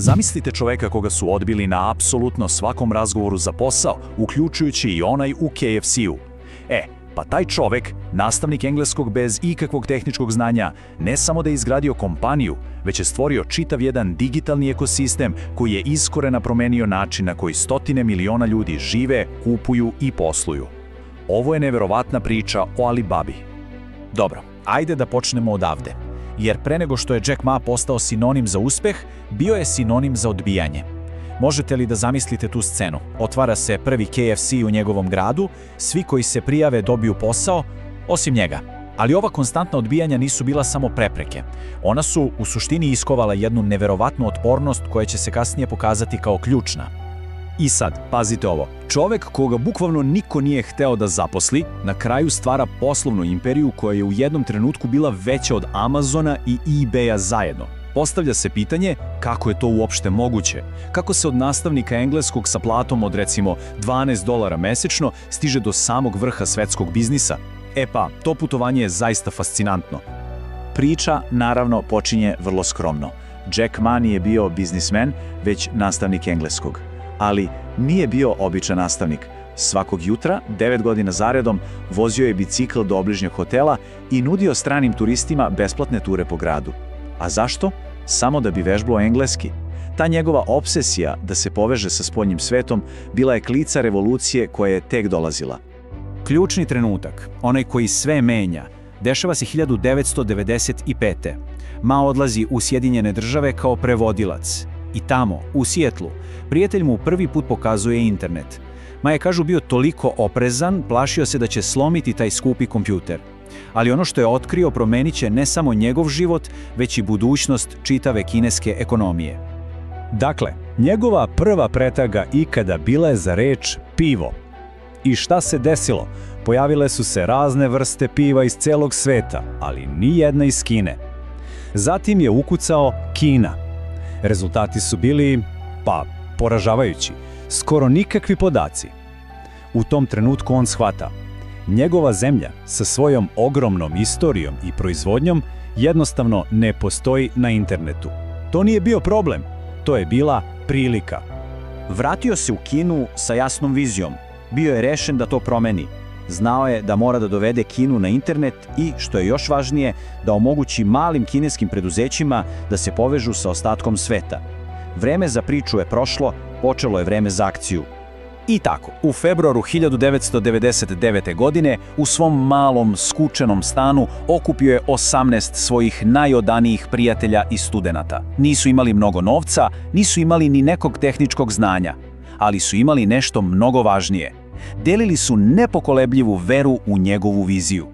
Zamislite čoveka koga su odbili na apsolutno svakom razgovoru za posao, uključujući i onaj u KFC-u. Pa taj čovek, nastavnik engleskog bez ikakvog tehničkog znanja, ne samo da je izgradio kompaniju, već je stvorio čitav jedan digitalni ekosistem koji je iz korena promenio način na koji stotine miliona ljudi žive, kupuju i posluju. Ovo je neverovatna priča o Alibabi. Dobro, ajde da počnemo odavde. Jer pre nego što je Jack Ma postao sinonim za uspeh, bio je sinonim za odbijanje. Možete li da zamislite tu scenu? Otvara se prvi KFC u njegovom gradu, svi koji se prijave dobiju posao, osim njega. Ali ova konstantna odbijanja nisu bila samo prepreke. Ona su u suštini iskovala jednu neverovatnu otpornost koja će se kasnije pokazati kao ključna. I sad, pazite ovo, čovek koga bukvalno niko nije hteo da zaposli, na kraju stvara poslovnu imperiju koja je u jednom trenutku bila veća od Amazona i eBaya zajedno. Postavlja se pitanje kako je to uopšte moguće, kako se od nastavnika engleskog sa platom od recimo $12 mesečno stiže do samog vrha svetskog biznisa. To putovanje je zaista fascinantno. Priča, naravno, počinje vrlo skromno. Jack Ma nije bio biznismen, već nastavnik engleskog. Ali nije bio običan nastavnik. Svakog jutra, 9 godina zaredom, vozio je bicikl do obližnjeg hotela i nudio stranim turistima besplatne ture po gradu. A zašto? Samo da bi vežbao engleski. Ta njegova obsesija da se poveže sa spoljnim svetom bila je klica revolucije koja je tek dolazila. Ključni trenutak, onaj koji sve menja, dešava se 1995. Ma odlazi u Sjedinjene Države kao prevodilac. I tamo, u Sijetlu, prijatelj mu prvi put pokazuje internet. Ma je, kažu, bio toliko oprezan, plašio se da će slomiti taj skupi kompjuter. Ali ono što je otkrio promenit će ne samo njegov život, već i budućnost čitave kineske ekonomije. Dakle, njegova prva pretraga ikada bila je za reč pivo. I šta se desilo? Pojavile su se razne vrste piva iz celog sveta, ali ni jedna iz Kine. Zatim je ukucao Kina. Rezultati su bili, poražavajući. Skoro nikakvi podaci. U tom trenutku on shvata. Njegova zemlja sa svojom ogromnom istorijom i proizvodnjom jednostavno ne postoji na internetu. To nije bio problem, to je bila prilika. Vratio se u Kinu sa jasnom vizijom. Bio je rešen da to promeni. Znao je da mora da dovede Kinu na internet i, što je još važnije, da omogući malim kineskim preduzećima da se povežu sa ostatkom sveta. Vreme za priču je prošlo, počelo je vreme za akciju. I tako, u februaru 1999. godine u svom malom, skučenom stanu okupio je 18 svojih najodanijih prijatelja i studenata. Nisu imali mnogo novca, nisu imali ni nekog tehničkog znanja, ali su imali nešto mnogo važnije. Delili su nepokolebljivu veru u njegovu viziju.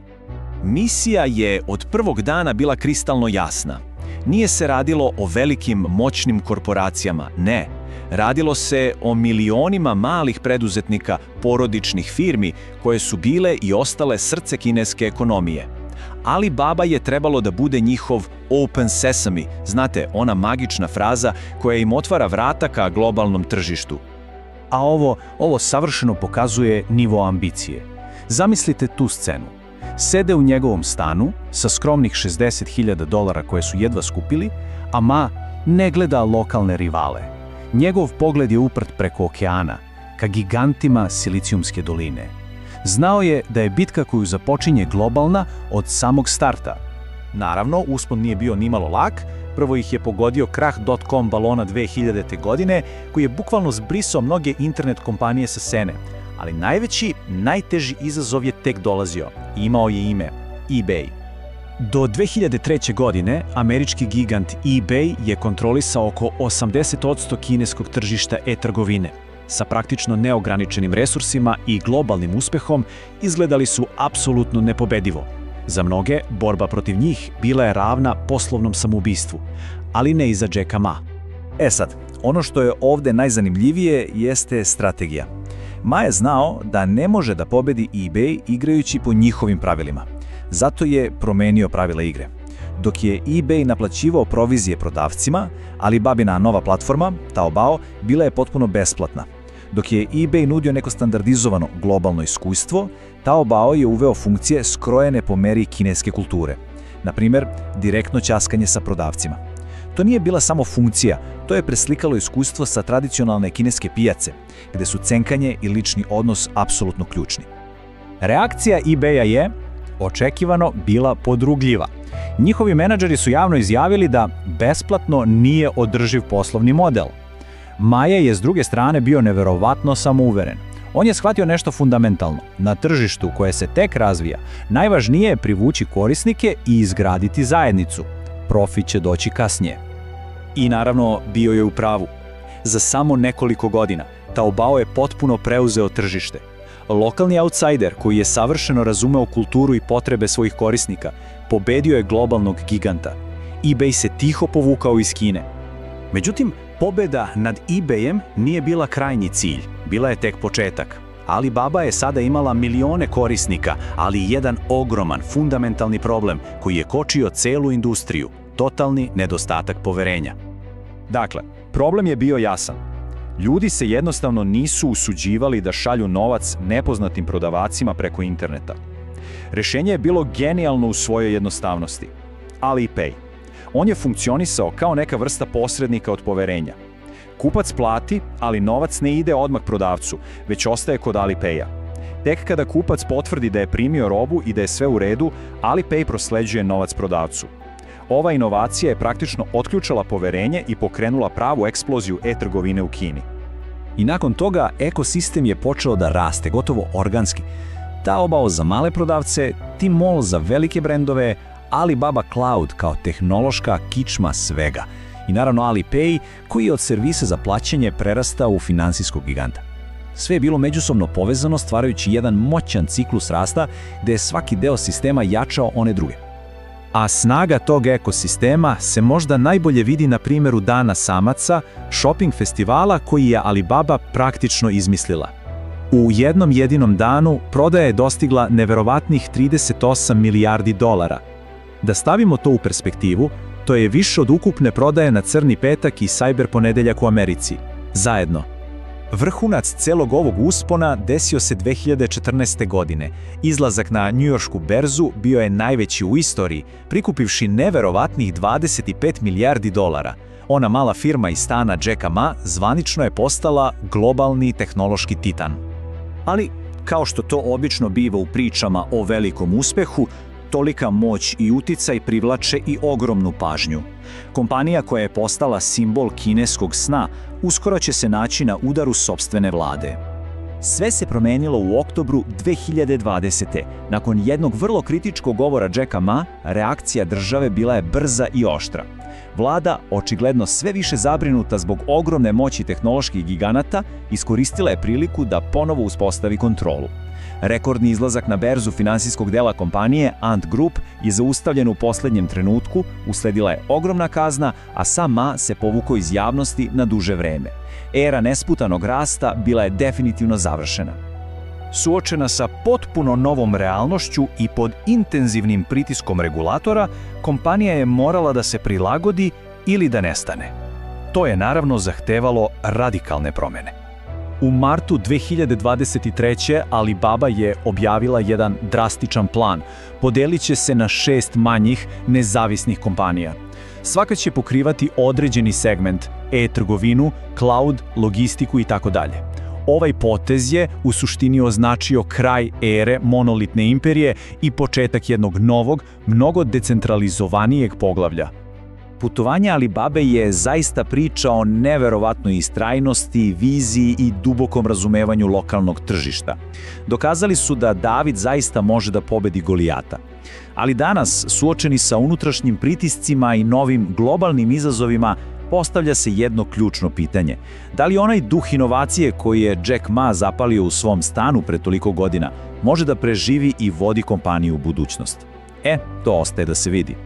Misija je od prvog dana bila kristalno jasna. Nije se radilo o velikim, moćnim korporacijama, ne. Radilo se o milionima malih preduzetnika, porodičnih firmi, koje su bile i ostale srce kineske ekonomije. Alibaba je trebalo da bude njihov open sesame, znate, ona magična fraza koja im otvara vrata ka globalnom tržištu. A ovo savršeno pokazuje nivo ambicije. Zamislite tu scenu. Sede u njegovom stanu sa skromnih $60.000 koje su jedva skupili, a Ma ne gleda lokalne rivale. Njegov pogled je uprt preko okeana, ka gigantima Silicijumske doline. Znao je da je bitka koju započinje globalna od samog starta. Naravno, uspon nije bio nimalo lak. Prvo ih je pogodio krah .com balona 2000. godine, koji je bukvalno zbrisao mnoge internet kompanije sa scene. Ali najveći, najteži izazov je tek dolazio. Imao je ime eBay. Do 2003. godine američki gigant eBay je kontrolisao oko 80% kineskog tržišta e-trgovine. Sa praktično neograničenim resursima i globalnim uspehom izgledali su apsolutno nepobedivo. Za mnoge, borba protiv njih bila je ravna poslovnom samoubistvu, ali ne i za Jacka Ma. Sad, ono što je ovde najzanimljivije jeste strategija. Ma je znao da ne može da pobedi eBay igrajući po njihovim pravilima. Zato je promenio pravila igre. Dok je eBay naplaćivao provizije prodavcima, Alibabina nova platforma, Taobao, bila je potpuno besplatna. Dok je eBay nudio neko standardizovano globalno iskustvo, Taobao je uveo funkcije skrojene po meri kineske kulture. Na primjer, direktno ćaskanje sa prodavcima. To nije bila samo funkcija, to je preslikalo iskustvo sa tradicionalne kineske pijace, gde su cenkanje i lični odnos apsolutno ključni. Reakcija eBaya je, očekivano, bila podrugljiva. Njihovi menadžeri su javno izjavili da besplatno nije održiv poslovni model. Maja je s druge strane bio neverovatno samouveren. On je shvatio nešto fundamentalno. Na tržištu koje se tek razvija, najvažnije je privući korisnike i izgraditi zajednicu. Profit će doći kasnije. I naravno, bio je u pravu. Za samo nekoliko godina Taobao je potpuno preuzeo tržište. Lokalni outsider koji je savršeno razumeo kulturu i potrebe svojih korisnika, pobedio je globalnog giganta. eBay se tiho povukao iz Kine. Međutim, pobeda nad eBayem nije bila krajnji cilj, bila je tek početak. Alibaba je sada imala milione korisnika, ali i jedan ogroman, fundamentalni problem koji je kočio celu industriju, totalni nedostatak poverenja. Dakle, problem je bio jasan. Ljudi se jednostavno nisu usuđivali da šalju novac nepoznatim prodavacima preko interneta. Rešenje je bilo genijalno u svojoj jednostavnosti. Alipay. On je funkcionisao kao neka vrsta posrednika od poverenja. Kupac plati, ali novac ne ide odmah prodavcu, već ostaje kod Alipaya. Tek kada kupac potvrdi da je primio robu i da je sve u redu, Alipay prosleđuje novac prodavcu. Ova inovacija je praktično otključala poverenje i pokrenula pravu eksploziju e-trgovine u Kini. I nakon toga ekosistem je počeo da raste, gotovo organski. Taobao za male prodavce, Tmall za velike brendove, Alibaba Cloud kao tehnološka kičma svega. I naravno Alipay koji je od servisa za plaćanje prerastao u finansijskog giganta. Sve je bilo međusobno povezano stvarajući jedan moćan ciklus rasta gde je svaki deo sistema jačao one druge. A snaga tog ekosistema se možda najbolje vidi na primjeru Dana samaca, shopping festivala koji je Alibaba praktično izmislila. U jednom jedinom danu prodaja je dostigla neverovatnih 38 milijardi dolara. Da stavimo to u perspektivu, to je više od ukupne prodaje na Crni petak i Cyber ponedeljak u Americi. Zajedno. Vrhunac celog ovog uspona desio se 2014. godine. Izlazak na njujoršku berzu bio je najveći u istoriji, prikupivši neverovatnih 25 milijardi dolara. Ona mala firma iz stana Jacka Ma zvanično je postala globalni tehnološki titan. Ali, kao što to obično biva u pričama o velikom uspehu, tolika moć i uticaj privlače i ogromnu pažnju. Kompanija koja je postala simbol kineskog sna uskoro će se naći na udaru sopstvene vlade. Sve se promenilo u oktobru 2020. Nakon jednog vrlo kritičkog govora Jacka Ma, reakcija države bila je brza i oštra. Vlada, očigledno sve više zabrinuta zbog ogromne moći tehnoloških giganata, iskoristila je priliku da ponovo uspostavi kontrolu. Rekordni izlazak na berzu finansijskog dela kompanije Ant Group je zaustavljen u poslednjem trenutku, usledila je ogromna kazna, a sam Ma se povukao iz javnosti na duže vreme. Era nesputanog rasta bila je definitivno završena. Suočena sa potpuno novom realnošću i pod intenzivnim pritiskom regulatora, kompanija je morala da se prilagodi ili da nestane. To je naravno zahtevalo radikalne promene. U martu 2023. Alibaba je objavila jedan drastičan plan. Podelit će se na 6 manjih, nezavisnih kompanija. Svaka će pokrivati određeni segment, e-trgovinu, cloud, logistiku itd. Ovaj potez je u suštini označio kraj ere monolitne imperije i početak jednog novog, mnogo decentralizovanijeg poglavlja. Putovanje Alibabe je zaista priča o neverovatnoj istrajnosti, viziji i dubokom razumevanju lokalnog tržišta. Dokazali su da David zaista može da pobedi Golijata. Ali danas, suočeni sa unutrašnjim pritiscima i novim globalnim izazovima, postavlja se jedno ključno pitanje. Da li onaj duh inovacije koji je Jack Ma zapalio u svom stanu pre toliko godina može da preživi i vodi kompaniju u budućnost? To ostaje da se vidi.